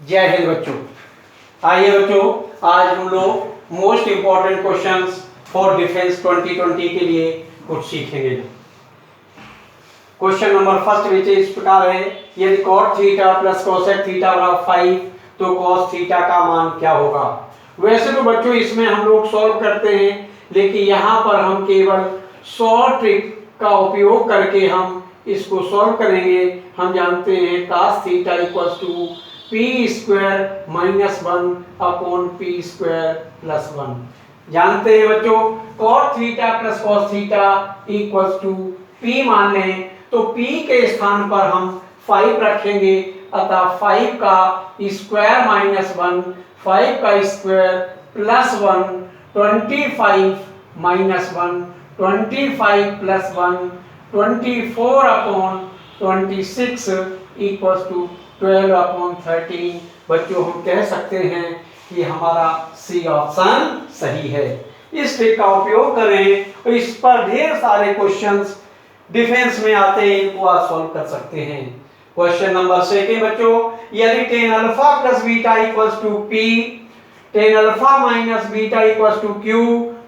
जय हिंद बच्चों। आइए बच्चों, आज हम लोग most important questions for defence 2020 के लिए कुछ सीखेंगे। क्वेश्चन नंबर फर्स्ट विच इस प्रकार है, यदि cot theta plus cosec theta बराबर 5 तो cos थीटा का मान क्या होगा। वैसे तो बच्चों इसमें हम लोग सॉल्व करते हैं, लेकिन यहाँ पर हम केवल शॉर्ट ट्रिक का उपयोग करके हम इसको सॉल्व करेंगे। हम जानते हैं cos theta equals to p square minus 1 upon p square plus 1। जानते हैं बच्चों cot theta plus cos theta equals to p मान लें तो p के स्थान पर हम 5 रखेंगे, अतः 5 का स्क्वायर माइनस 1, 5 का square plus 1, 25 minus 1, 25 plus 1, 24 upon 26 equals to 12 upon 13। बच्चों हम कह सकते हैं कि हमारा सी ऑप्शन सही है। इस ट्रिक का उपयोग करें और इस पर ढेर सारे क्वेश्चंस डिफेंस में आते हैं, इनको आप सॉल्व कर सकते हैं। क्वेश्चन नंबर 2 बच्चों, यदि tan alpha plus beta equals to p, tan alpha minus beta equals to q,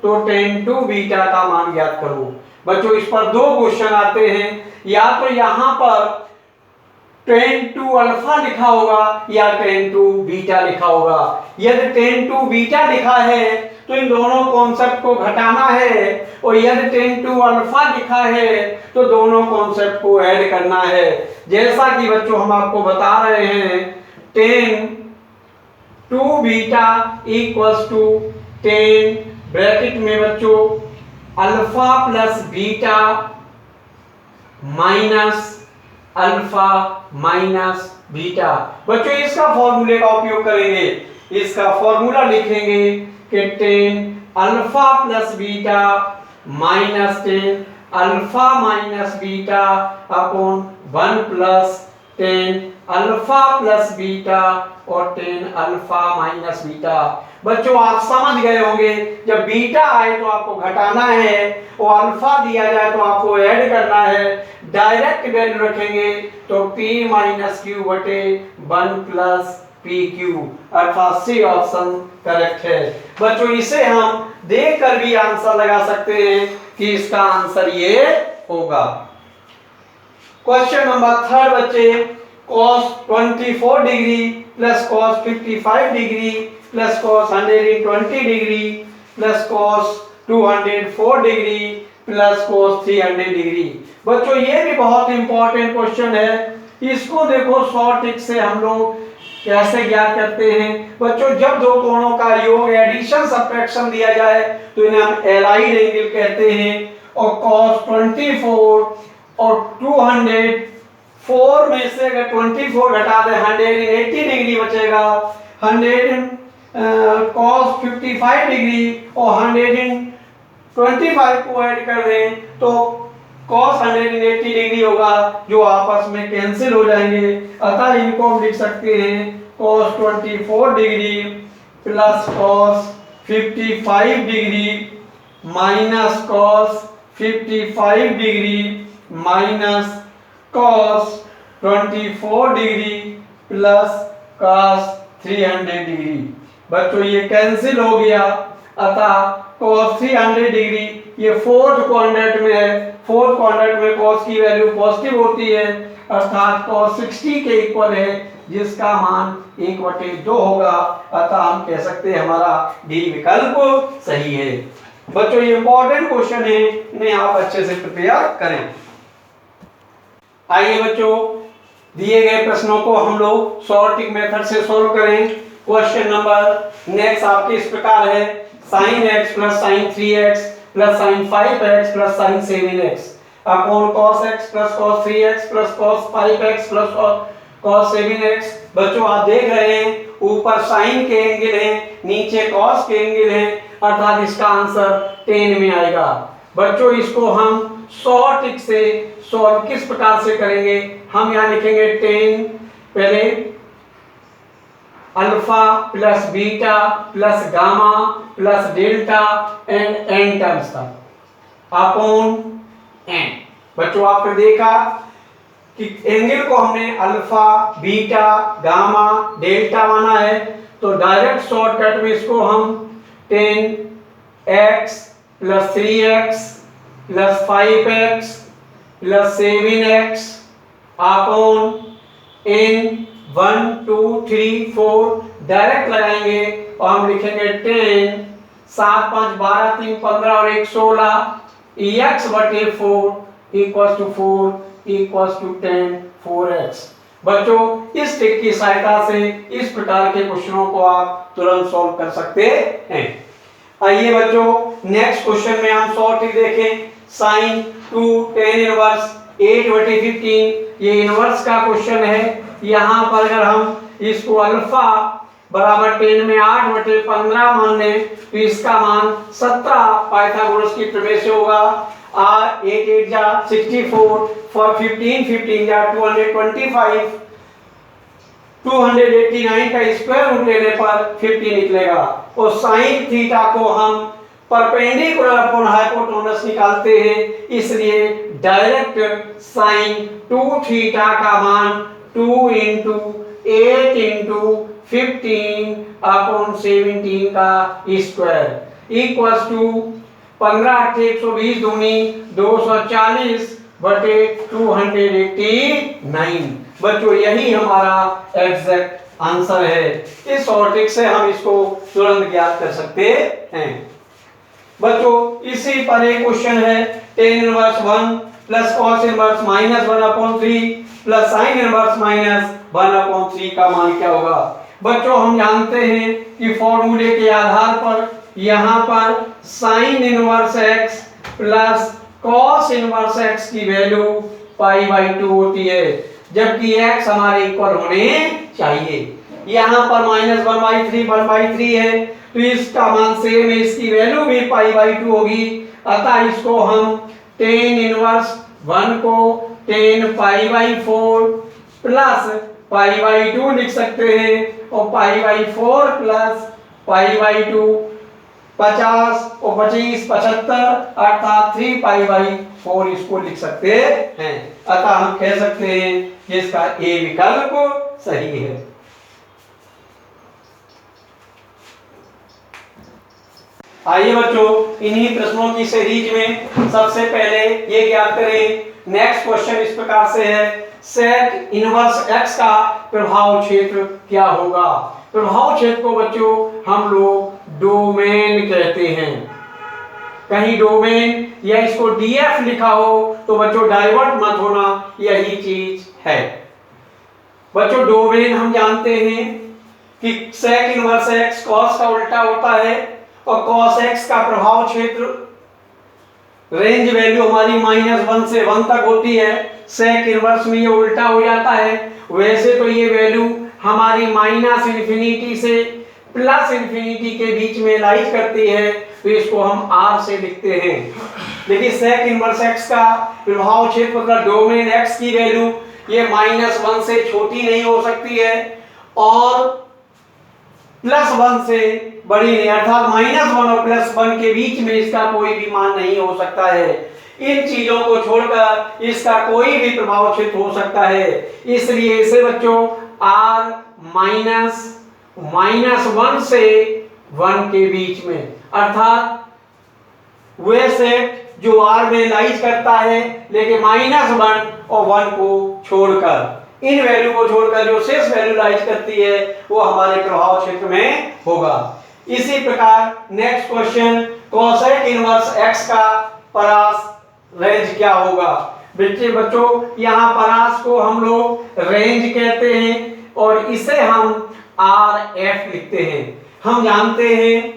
तो tan 2 बीटा का मान ज्ञात करो। बच्चों इस पर दो क्वेश्चन आते हैं, या तो यहाँ पर tan 2 अल्फा लिखा होगा या tan 2 बीटा लिखा होगा। यदि tan 2 बीटा लिखा है तो इन दोनों कॉन्सेप्ट को घटाना है, और यदि tan 2 अल्फा लिखा है तो दोनों कॉन्सेप्ट को ऐड करना है। जैसा कि बच्चों हम आपको बता रहे हैं, tan 2 beta equals to tan bracket में बच्चों alpha plus beta minus alpha minus beta. बच्चों इसका फॉर्मूले का उपयोग करेंगे। इसका फॉर्मूला लिखेंगे कि tan alpha plus beta minus tan alpha minus beta upon 1 plus tan alpha plus beta और tan अल्फा माइनस बीटा। बच्चों आप समझ गए होंगे, जब बीटा आए तो आपको घटाना है और अल्फा दिया जाए तो आपको ऐड करना है। डायरेक्ट वैल्यू रखेंगे तो p माइनस क्यू बटे 1 प्लस पी क्यू, अर्थात सी ऑप्शन करेक्ट है। बच्चों इसे हम देख कर भी आंसर लगा सकते हैं कि इसका आंसर ये होगा। क्वेश्चन नंबर 3 बच्चे, cos 24 degree plus cos 55 degree plus cos 120 degree plus cos 204 degree plus cos 300 degree. बच्चों ये भी बहुत इंपॉर्टेंट क्वेश्चन है। इसको देखो शॉर्ट ट्रिक से हम लोग कैसे ज्ञात करते हैं। बच्चों जब दो कोणों का योग एडिशन सब्ट्रैक्शन दिया जाए तो इन्हें हम एलाइड एंगल कहते हैं। और cos 24 और 204 में से अगर 24 घटा दें 180 डिग्री बचेगा। 100 cos 55 डिग्री और 125 को ऐड कर दें तो cos 180 डिग्री होगा, जो आपस में कैंसिल हो जाएंगे। अतः इनको हम लिख सकते हैं cos 24 degree plus cos 55 degree minus cos 55 degree minus cos 24 degree plus cos 300 degree. बच्चों ये कैंसिल हो गया, अतः cos 300 डिग्री ये फोर्थ क्वाड्रेंट में है। फोर्थ क्वाड्रेंट में cos की वैल्यू पॉजिटिव होती है, अर्थात cos 60 के इक्वल है, जिसका मान 1/2 होगा। अतः हम कह सकते हैं हमारा डी विकल्प सही है। बच्चों ये इंपॉर्टेंट क्वेश्चन है, इन्हें आप अच्छे से प्रिपेयर करें। आइए बच्चों दिए गए प्रश्नों को हम लोग सॉर्टिंग मेथड से सॉल्व करें। क्वेश्चन नंबर नेक्स्ट आपके इस प्रकार है, sin x plus sin 3x plus sin 5x plus sin 7x upon cos x plus cos 3x plus cos 5x plus cos 7x। बच्चों आप देख रहे हैं ऊपर sin के एंगल है, नीचे cos के एंगल है, अर्थात इसका आंसर 10 में आएगा। बच्चों इसको हम शॉर्ट ट्रिक से सॉल्व किस प्रकार से करेंगे, हम यहाँ लिखेंगे 10 पहले alpha plus beta plus gamma plus delta and n terms तक अपॉन एन। बच्चों आपने देखा कि एंगल को हमने अल्फा, बीटा, गामा, डेल्टा माना है, तो डायरेक्ट शॉर्टकट में इसको हम 10x + 3x + 5x + 7x upon n 1 2 3 4 direct लगाएंगे और हम लिखेंगे 10 7 5 12 3 15 और 1 16 x बटे 4 equals to 4 equals to 10 4x। बच्चों इस ट्रिक की सहायता से इस प्रकार के क्वेश्चनों को आप तुरंत सॉल्व कर सकते हैं। आइए बच्चों नेक्स्ट क्वेश्चन में हम सॉल्व ट्रिक देखें। sin 2 tan इनवर्स 8/15 ये इनवर्स का क्वेश्चन है। यहाँ पर अगर हम इसको अल्फा बराबर 10 में 8/15 मान लें तो इसका मान 17 पाइथागोरस की प्रमेय से होगा। 8 8 जा 64 for 15 15 जा 225 289 का स्क्वायर रूट लेने पर 50 निकलेगा। और साइन थीटा को हम परपेंडिकुलर अपॉन हाइपोटेनस निकालते हैं, इसलिए डायरेक्ट साइन 2 थीटा का मान 2 × 8 × 15 अपॉन 17 का स्क्वायर इक्वल्स टू 15 × 120 दूनी 240 बटे 289। बच्चों यही हमारा एग्जैक्ट आंसर है। इस शॉर्ट ट्रिक से हम इसको तुरंत ज्ञात कर सकते हैं। बच्चों इसी पर एक क्वेश्चन है tan inverse 1 plus cos inverse -1/3 plus sin inverse -1/3 का मान क्या होगा। बच्चों हम जानते हैं कि फॉर्मूले के आधार पर यहाँ पर sin inverse x plus cos inverse x की वैल्यू π/2 होती है, जबकि x हमारे इक्वल होने चाहिए। यहाँ पर -1/3 1/3 है तो इसका मान सेम है, इसकी वैल्यू भी π/2 होगी। अतः इसको हम tan इनवर्स 1 को tan π/4 प्लस π/2 लिख सकते हैं और π/4 प्लस π/2 50 और 25 75 अर्थात 3π/4 इसको लिख सकते हैं। अतः हम कह सकते हैं कि इसका ए विकल्प सही है। आइए बच्चों इन्हीं प्रश्नों की सीरीज में सबसे पहले ये ज्ञात करें। नेक्स्ट क्वेश्चन इस प्रकार से है sec इनवर्स x का प्रभाव क्षेत्र क्या होगा। प्रभाव क्षेत्र को बच्चों हम लोग डोमेन कहते हैं। कहीं डोमेन या इसको डीएफ लिखा हो तो बच्चों डाइवर्ट मत होना, यही चीज है। बच्चों डोमेन हम जानते हैं कि sec इनवर्स x cos का उल्टा होता है और cos x का प्रभाव क्षेत्र रेंज वैल्यू हमारी -1 से 1 तक होती है। sec इनवर्स में ये उल्टा हो जाता है। वैसे तो ये वैल्यू हमारी -∞ से +∞ के बीच में लाइज करती है, तो इसको हम r से लिखते हैं। लेकिन sec इनवर्स x का प्रभाव क्षेत्र मतलब डोमेन x की वैल्यू ये -1 से छोटी नहीं हो सकती है और +1 से बड़ी नहीं, अर्थात -1 और +1 के बीच में इसका कोई भी मान नहीं हो सकता है। इन चीजों को छोड़कर इसका कोई भी प्रभाव क्षेत्र हो सकता है, इसलिए इसे बच्चों r -1 से 1 के बीच में, अर्थात वे सेट जो r में लाइज करता है लेकिन -1 और 1 को छोड़कर, इन वैल्यू को छोड़कर जो शेष वैल्यू लाइज करती है वो हमारे प्रभाव क्षेत्र में होगा। इसी प्रकार next question cosec inverse x का परास रेंज क्या होगा। बच्चों यहाँ परास को हम लोग रेंज कहते हैं और इसे हम RF लिखते हैं। हम जानते हैं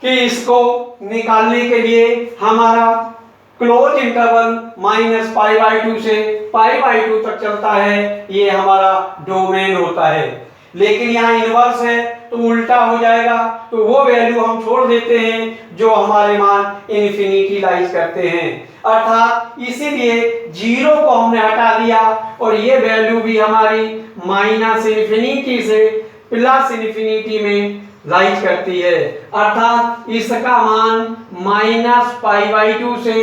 कि इसको निकालने के लिए हमारा क्लोज इंटरवल -π/2 से π/2 तक चलता है, ये हमारा डोमेन होता है। लेकिन यहाँ इनवर्स है तो उल्टा हो जाएगा, तो वो वैल्यू हम छोड़ देते हैं जो हमारे मान इन्फिनिटी लाइज करते हैं, अर्थात इसीलिए 0 को हमने हटा दिया और ये वैल्यू भी हमारी -∞ से +∞ में लाइज करती है, अर्थात इसका मान -π/2 से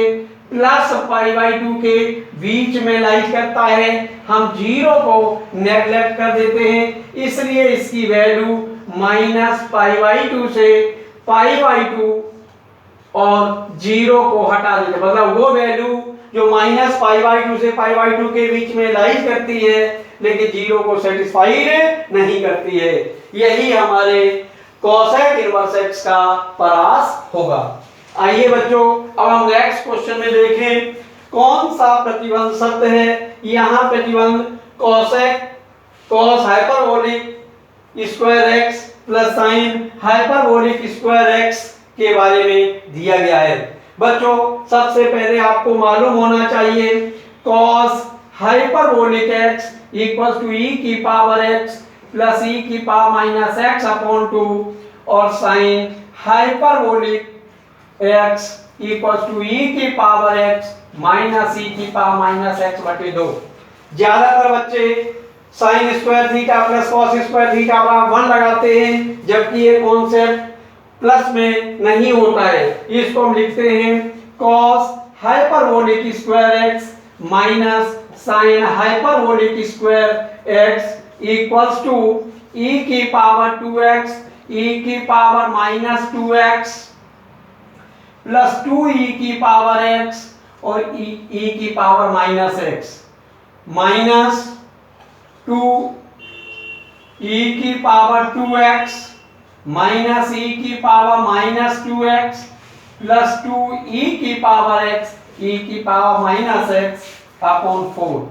प्लस π/2 के बीच में लाइज करता है, हम 0 को नेगलेक्ट कर देते हैं, इसलिए इसकी वैल्यू -π/2 से π/2 और 0 को हटा देते हैं। मतलब वो वैल्यू जो -π/2 से π/2 के बीच में लाइज करती है लेकिन 0 को सेटिस्फाइड नहीं करती है। यही हमारे कोसेक इनवर्स x का परास होगा। आइए बच्चों, अब हम नेक्स्ट क्वेश्चन में देखें कौन सा प्रतिबंध सत्य है। यहाँ प्रतिबंध cos hyperbolic square x plus sine hyperbolic square x के बारे में दिया गया है। बच्चों सबसे पहले आपको मालूम होना चाहिए cos hyperbolic x equals to e की पावर x प्लस e की पावर माइनस x अपॉन 2 और sin hyperbolic x equals to e की पावर x माइनस e की पावर माइनस x बटे 2। ज्यादातर बच्चे sin square theta plus cos square theta बराबर 1 लगाते हैं, जबकि ये कॉन्सेप्ट प्लस में नहीं होता है। इसको हम लिखते हैं cos hyperbolic square x minus sin hyperbolic square x equals to e की पावर 2x e की power minus 2x plus 2e की पावर x और e की power minus x minus 2e की पावर 2x माइनस e की power minus 2x plus 2e की power x e की power minus x upon 4।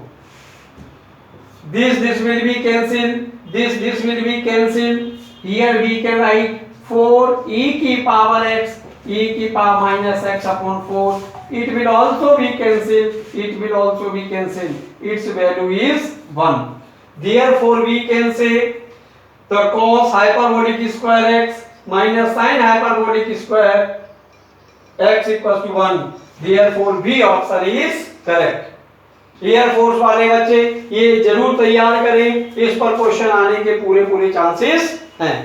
this will be cancelled, this will be cancelled, here we can write 4e की power x e की power minus x upon 4, it will also be cancelled, it will also be cancelled, its value is 1। therefore we can say the cos hyperbolic square x minus sin hyperbolic square x equals to 1, therefore B option is correct। Air force वाले बच्चे ये जरूर तैयार करें, इस पर question आने के पूरे चांसेस हैं।